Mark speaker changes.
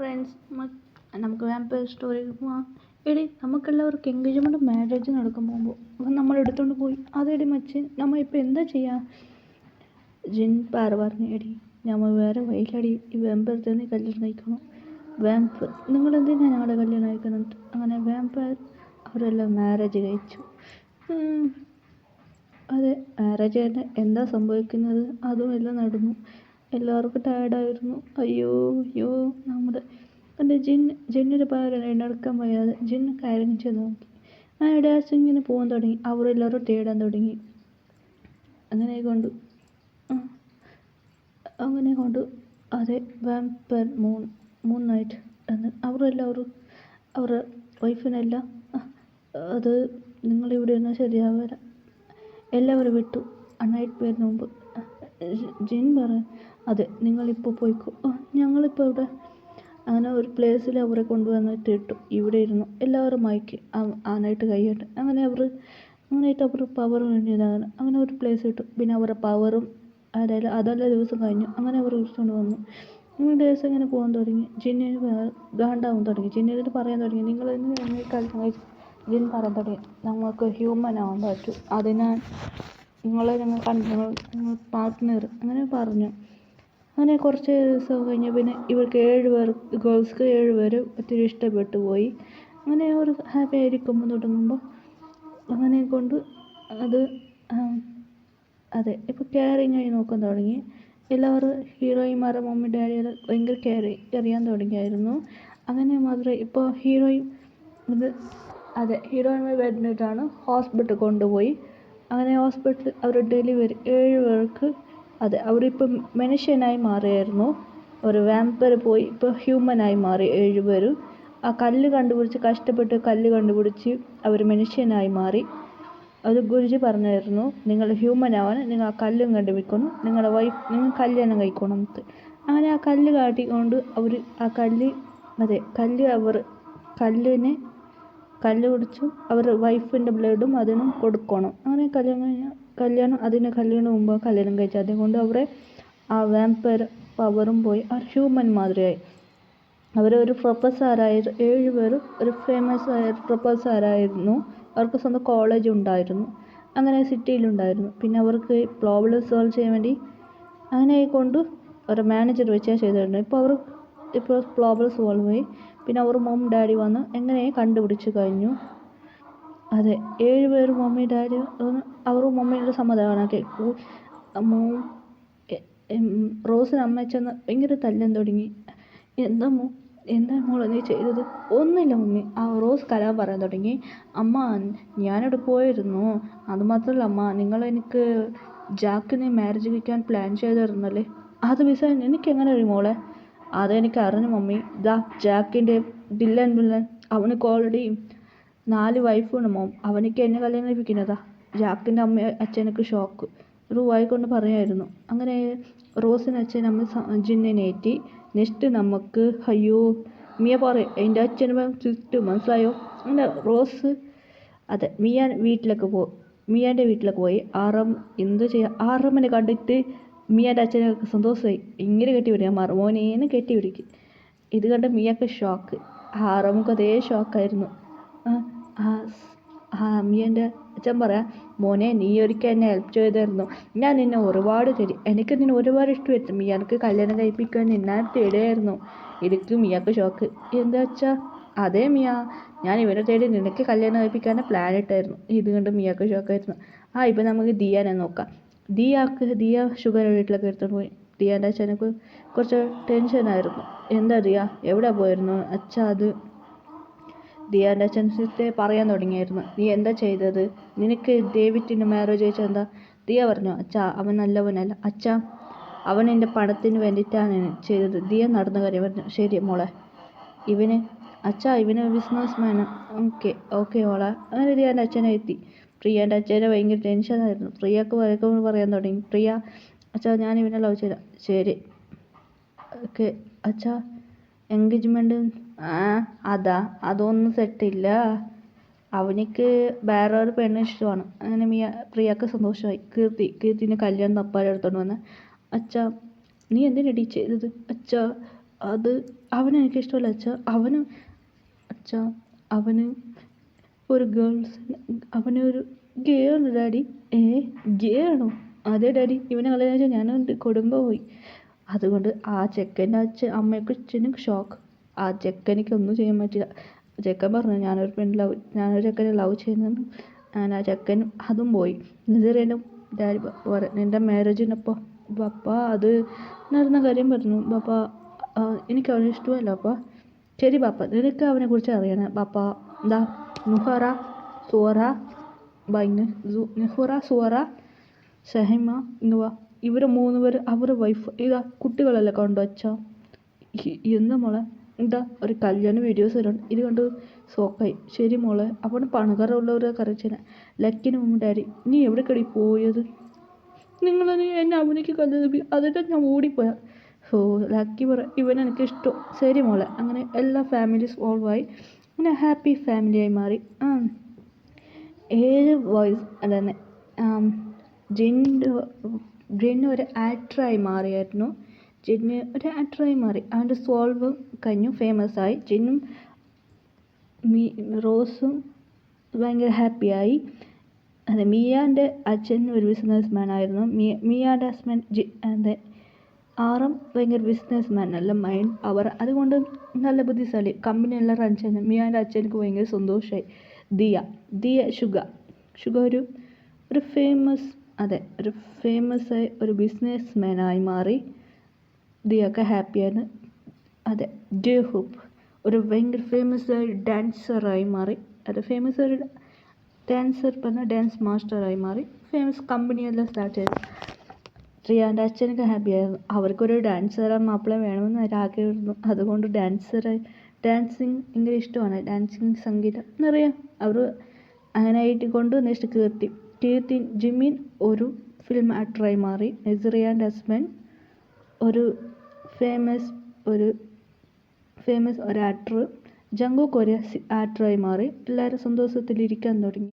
Speaker 1: Friends, നമുക്ക് vampire story പോവാം. എടി, നമുക്കെല്ലാവർക്കും എൻഗേജ്മെൻറ്റ് മാരേജ് നടക്കാൻ പോകുമ്പോൾ നമ്മൾ എടുത്തുകൊണ്ട് പോയി. അതെടി മച്ചി, നമ്മൾ ഇപ്പോൾ എന്താ ചെയ്യുക? ജിൻ പറഞ്ഞു, എടി നമ്മൾ വേറെ വഴിയിലടി, ഈ വാമ്പയർ തന്നെ കല്യാണം കഴിക്കണം. വാമ്പയർ നിങ്ങളെന്തിനാണ് ഞങ്ങളുടെ കല്യാണം കഴിക്കുന്നത്? അങ്ങനെ വാമ്പയർ അവരെല്ലാം മാരേജ് കഴിച്ചു. അതെ, മാരേജ് തന്നെ എന്താ സംഭവിക്കുന്നത് അതും എല്ലാം നടന്നു. എല്ലാവർക്കും ടയർഡായിരുന്നു. അയ്യോ എൻ്റെ ജിന്നൊരു പാരാണ് എന്നെടുക്കാൻ വയ്യാതെ. ജിന്ന് കാര്യം ചെയ്ത് നോക്കി. ഡാൻസ് ഇങ്ങനെ പോകാൻ തുടങ്ങി. അവരെല്ലാവരും തേടാൻ തുടങ്ങി. അങ്ങനെ കൊണ്ട് അതെ, വാമ്പയർ മൂൺ നൈറ്റ് എന്ന് അവരെല്ലാവരും അവരുടെ വൈഫിനെല്ലാം അത് നിങ്ങളിവിടെ ഒന്നും ശരിയാവില്ല, എല്ലാവരും വിട്ടു. നൈറ്റ് വരുന്ന മുമ്പ് ജിൻ പറയാം, അതെ നിങ്ങളിപ്പോൾ പോയിക്കോ, ഞങ്ങളിപ്പോൾ ഇവിടെ. അങ്ങനെ ഒരു പ്ലേസിൽ അവരെ കൊണ്ടുവന്നിട്ട് ഇട്ടു. ഇവിടെ ഇരുന്നു എല്ലാവരും മയക്കി നൈറ്റ് കൈയിട്ട്. അങ്ങനെയായിട്ട് അവർ പവർ വേണ്ടിയതാണ്. അങ്ങനെ ഒരു പ്ലേസ് ഇട്ടു. പിന്നെ അവരുടെ പവറും അതെല്ലാം ദിവസം കഴിഞ്ഞു. അങ്ങനെ അവർ വിളിച്ചുകൊണ്ട് വന്നു. അങ്ങനെ ദിവസം ഇങ്ങനെ പോകാൻ തുടങ്ങി. ജിന്നിന് ഗാണ്ടാവാൻ തുടങ്ങി. ജിന്നിനോട് പറയാൻ തുടങ്ങി, നിങ്ങൾ ജിൻ പറയാൻ തുടങ്ങി, നമുക്ക് ഹ്യൂമൻ ആവാൻ പറ്റും, അതിനാൽ ഞങ്ങൾ പാർട്ട്ണർ അങ്ങനെ പറഞ്ഞു. അങ്ങനെ കുറച്ച് ദിവസം കഴിഞ്ഞ് പിന്നെ ഇവർക്ക് 7 പേർ ഗേൾസ്ക്ക് 7 പേര് ഒത്തിരി ഇഷ്ടപ്പെട്ടു പോയി. അങ്ങനെ അവർ ഹാപ്പി ആയിരിക്കുമ്പോൾ തുടങ്ങുമ്പോൾ അങ്ങനെ കൊണ്ട് അതെ ഇപ്പോൾ കെയറിങ് ആയി നോക്കാൻ തുടങ്ങി. എല്ലാവരും ഹീറോയിന്മാരെ മമ്മി ഡാഡിയെല്ലാം ഭയങ്കര അറിയാൻ തുടങ്ങിയായിരുന്നു. അങ്ങനെ മാത്രമേ ഇപ്പോൾ ഹീറോയിന്മാർ വരുന്നിട്ടാണ് ഹോസ്പിറ്റൽ കൊണ്ടുപോയി. അങ്ങനെ ഹോസ്പിറ്റലിൽ അവർ ഡെലിവറി 7 പേർക്ക് അവരിപ്പം മനുഷ്യനായി മാറിയായിരുന്നു. ഒരു വാമ്പയർ പോയി ഇപ്പോൾ ഹ്യൂമനായി മാറി 7 പേരും. ആ കല്ല് കണ്ടുപിടിച്ച് കഷ്ടപ്പെട്ട് അവർ മനുഷ്യനായി മാറി. അത് ഗുരുജി പറഞ്ഞായിരുന്നു, നിങ്ങൾ ഹ്യൂമൻ ആവാൻ നിങ്ങൾ ആ കല്ലും കണ്ടുപിടിക്കണം, നിങ്ങൾ കല്യാണം കഴിക്കണം എന്ന്. അങ്ങനെ ആ കല്ല് കാട്ടിക്കൊണ്ട് അവർ ആ കല്ല് പിടിച്ചു അവരുടെ വൈഫിൻ്റെ ബ്ലഡും അതിനും കൊടുക്കണം. അങ്ങനെ കല്യാണം മുമ്പ് കല്യാണം കഴിച്ചു. അതുകൊണ്ട് അവരെ ആ വാമ്പയർ പവറും പോയി. ആ ഹ്യൂമൻ മാതിരിയായി. അവരൊരു പ്രൊഫസറായിരുന്നു. 7 പേരും ഒരു ഫേമസ് ആയ പ്രൊഫസറായിരുന്നു. അവർക്ക് സ്വന്തം കോളേജ് ഉണ്ടായിരുന്നു. അങ്ങനെ സിറ്റിയിലുണ്ടായിരുന്നു. പിന്നെ അവർക്ക് പ്രോബ്ലം സോൾവ് ചെയ്യാൻ വേണ്ടി അങ്ങനെ കൊണ്ട് ഒരു മാനേജർ വെച്ചാൽ ചെയ്തിട്ടുണ്ട്. ഇപ്പോൾ പ്രോബ്ലം സോൾവ് ആയി. പിന്നെ അവർ മമ്മി ഡാഡി വന്ന് എങ്ങനെ കണ്ടുപിടിച്ച് കഴിഞ്ഞു. അതെ, 7 പേരും മമ്മി ഡാഡി അവർ മമ്മിയുടെ സമ്മതമാണൊക്കെ. റോസിന് അമ്മച്ചെന്ന് ഭയങ്കര തല്ലാൻ തുടങ്ങി. എന്താ മോളെ നീ ചെയ്തത്? ഒന്നുമില്ല മമ്മി. ആ റോസ് കലാൻ പറയാൻ തുടങ്ങി. അമ്മ, ഞാനിവിടെ പോയിരുന്നു. അതുമാത്രമല്ല അമ്മ, എനിക്ക് ജാക്കിനെ മാരേജ് കഴിക്കാൻ പ്ലാൻ ചെയ്തിരുന്നല്ലേ, അത് മിസ്സായി. എനിക്കെങ്ങനെ അറിയും മോളെ? അതെനിക്ക് അറിഞ്ഞു മമ്മി. ജാക്കിൻ്റെ ഡില്ലൻ അവനക്ക് ഓൾറെഡി 4 വൈഫുണ്ട് മോം. അവനിക്ക് എന്നെ കല്യാണം കഴിപ്പിക്കുന്നതാ. ജാക്കിൻ്റെ അച്ഛനക്ക് ഷോക്ക് ഒരു വായിക്കൊണ്ട് പറയായിരുന്നു. അങ്ങനെ റോസിന് അച്ഛൻ അമ്മ ജിന്നിനേറ്റി. നെക്സ്റ്റ് നമുക്ക് മിയ പറയും, എൻ്റെ അച്ഛന് മനസ്സിലായോ? അങ്ങനെ റോസ് മിയാൻ്റെ വീട്ടിലേക്ക് പോയി. എന്ത് ചെയ്യുക, ആറമ്മനെ കണ്ടിട്ട് മിയാൻ്റെ അച്ഛനൊക്കെ സന്തോഷമായി. ഇങ്ങനെ കെട്ടിപ്പിടിക്കുക, മറുമോനേന്ന് കെട്ടിപ്പിടിക്കും. ഇത് കണ്ട് മിയക്ക് ഷോക്ക്. ആറമ്മക്ക് അതേ ഷോക്കായിരുന്നു. മിയൻ്റെ അച്ഛൻ പറയാം, മോനെ നീ ഒരിക്കൽ എന്നെ ഹെൽപ്പ് ചെയ്തായിരുന്നു. ഞാൻ നിന്നെ ഒരുപാട് തേടി. എനിക്ക് നിന്നെ ഒരുപാട് ഇഷ്ടമായിരുന്നു. മിയക്ക് കല്യാണം കഴിപ്പിക്കാൻ നിന്നെ തേടിയായിരുന്നു. എനിക്ക് മിയക്ക് ഷോക്ക്. എന്താ വെച്ചാൽ അതേ മിയ, ഞാൻ ഇവരെ തേടി നിനക്ക് കല്യാണം കഴിപ്പിക്കാൻ പ്ലാൻ ഇട്ടായിരുന്നു. ഇത് കണ്ട് മിയക്ക് ഷോക്കായിരുന്നു. ഇപ്പം നമുക്ക് ദിയാനെ നോക്കാം. ദിയ ഷുഗർ വീട്ടിലൊക്കെ എടുത്തോണ്ട് പോയി. ദിയാൻ്റെ അച്ഛനക്ക് കുറച്ച് ടെൻഷനായിരുന്നു. എന്താ ദിയ എവിടെ പോയിരുന്നു? അത് ദിയാൻ്റെ അച്ഛൻ പറയാൻ തുടങ്ങിയായിരുന്നു. നീ എന്താ ചെയ്തത്? നിനക്ക് ഡേവിഡിൻ്റെ മാരേജ് ചോദിച്ചാൽ എന്താ? ദിയ പറഞ്ഞു, അവൻ നല്ലവനല്ല അവൻ എൻ്റെ പണത്തിന് വേണ്ടിയിട്ടാണ് ചെയ്തത്. ദിയ നടന്ന കാര്യം പറഞ്ഞു. ശരി മോളെ, ഇവന് ബിസിനസ് മാന്. ഓക്കെ മോളെ. അങ്ങനെ ദിയാൻ്റെ അച്ഛനെ എത്തി. പ്രിയാൻ്റെ അച്ഛനെ ഭയങ്കര ടെൻഷനായിരുന്നു. പ്രിയക്ക് പറയാൻ തുടങ്ങി. പ്രിയ, ഞാൻ ഇവനെ ലവ് ചെയ്ത. ശരി ഓക്കെ എൻഗേജ്മെൻറ്റ് അതൊന്നും സെറ്റില്ല. അവനിക്ക് വേറെ ഒരു പെണ്ണ് ഇഷ്ടമാണ്. അങ്ങനെ പ്രിയക്ക് സന്തോഷമായി. കീർത്തിനെ കല്യാണം തപ്പാൻ എടുത്തോണ്ട് വന്ന്. നീ എന്തിനടി ചെയ്തത്? അത് അവനെനിക്കിഷ്ടമല്ല അച്ഛാ. അച്ഛാ അവന് ഒരു അവനൊരു ഗേ ആണ് ഡാഡി. ഗേ ആണോ? അതെ ഡാഡി. ഇവനെ കല്യാണം കഴിച്ചാൽ ഞാനുണ്ട് കുടുംബം പോയി. അതുകൊണ്ട് ആ ചെക്കൻ്റെ അമ്മയ്ക്കും അച്ഛനും ഷോക്ക്. ആ ചെക്കനിക്ക് ഒന്നും ചെയ്യാൻ പറ്റില്ല. ചെക്കൻ പറഞ്ഞു ഞാനൊരു ചെക്കനെ ലവ് ചെയ്യുന്നെന്ന്. അങ്ങനെ ആ ചെക്കൻ അതും പോയി. നസീറേൻ്റെ ഡാഡി നിൻ്റെ മാരേജിനപ്പോൾ പപ്പ അത് നടന്ന കാര്യം പറഞ്ഞു. പപ്പ എനിക്ക് അവനെ ഇഷ്ടമല്ല പപ്പ. ശരി പപ്പ, നിനക്ക് അവനെക്കുറിച്ച് അറിയണം പപ്പ. എന്താ നുഹറ, സുഹറ, നുഹറ, സുഹറ, ഷഹിമ, ഇങ്ങുവ, ഇവർ 3 പേര് അവരുടെ വൈഫ് ഇതാ കുട്ടികളെല്ലാം കൊണ്ടുവച്ചാ. എന്താ മോളെ എന്താ ഒരു കല്യാണ വീഡിയോസ് വരണം. ഇത് കണ്ട് സോക്കായി. ശരി മോളെ. അപ്പോൾ പണക്കാരുള്ളവരെ കറിച്ചേനെ. ലക്കിന് മുമ്പ് ഡാഡി നീ എവിടേക്കടി പോയത്? നിങ്ങളത് എന്നെ അവനിക്ക് കല്യാണം അതിട്ട് ഞാൻ ഓടിപ്പോയാ. ലക്കി ഇവൻ എനിക്ക് ഇഷ്ടം. ശരി മോളെ. അങ്ങനെ എല്ലാ ഫാമിലി സോൾവ് ആയി. അങ്ങനെ ഹാപ്പി ഫാമിലിയായി മാറി. 7 വോയിസ് അതന്നെ. ജിന്ന് ഒരു ആക്ടറായി മാറിയായിരുന്നു. ജിന്ന് ഒരു ആക്ടറായി മാറി. അവൻ്റെ സോൾവ് കഴിഞ്ഞു, ഫേമസ് ആയി. ജിന്നും റോസും ഭയങ്കര ഹാപ്പിയായി. അതെ, മിയാൻ്റെ അച്ഛൻ ഒരു ബിസിനസ് മാൻ ആയിരുന്നു. മിയാൻ്റെ ഹസ്ബൻഡ് ആറും ഭയങ്കര ബിസിനസ് മാൻ, നല്ല മൈൻഡ് പവർ, അതുകൊണ്ട് നല്ല ബുദ്ധിശാലി. കമ്പനിയെല്ലാം റൺ ചെയ്യുന്നത്. മിയാൻ്റെ അച്ഛനക്ക് ഭയങ്കര സന്തോഷമായി. ദിയ ഷുഗ ഒരു ഫേമസ് ആയ ഒരു ബിസിനസ് മാനായി മാറി. ദിയൊക്കെ ഹാപ്പിയാണ്. അതെ, ജേഹൂബ് ഒരു ഭയങ്കര ഫേമസ് ആയ ഡാൻസറായി മാറി. ഫേമസ് ഒരു ഡാൻസ് മാസ്റ്ററായി മാറി. ഫേമസ് കമ്പനിയെല്ലാം സ്റ്റാർട്ട് ചെയ്തു. റിയാൻ്റെ അച്ഛനൊക്കെ ഹാപ്പിയായിരുന്നു. അവർക്കൊരു ഡാൻസർ മാപ്പിള വേണമെന്ന് ആഗ്രഹമായിരുന്നു. അതുകൊണ്ട് ഡാൻസിങ് ഭയങ്കര ഇഷ്ടമാണ്. ഡാൻസിങ്, സംഗീതം എന്നറിയാം. അവർ അങ്ങനെ ആയിട്ട് കൊണ്ട് നെക്സ്റ്റ് ജിമിൻ ഒരു ഫിലിം ആക്ടറായി മാറി. നസറിയാൻ്റെ ഹസ്ബൻഡ് ഒരു ഫേമസ് ഒരു ആക്ടർ. ജങ്കുക്ക് ഒരു ആക്ടറായി മാറി. എല്ലാവരും സന്തോഷത്തിലിരിക്കാൻ തുടങ്ങി.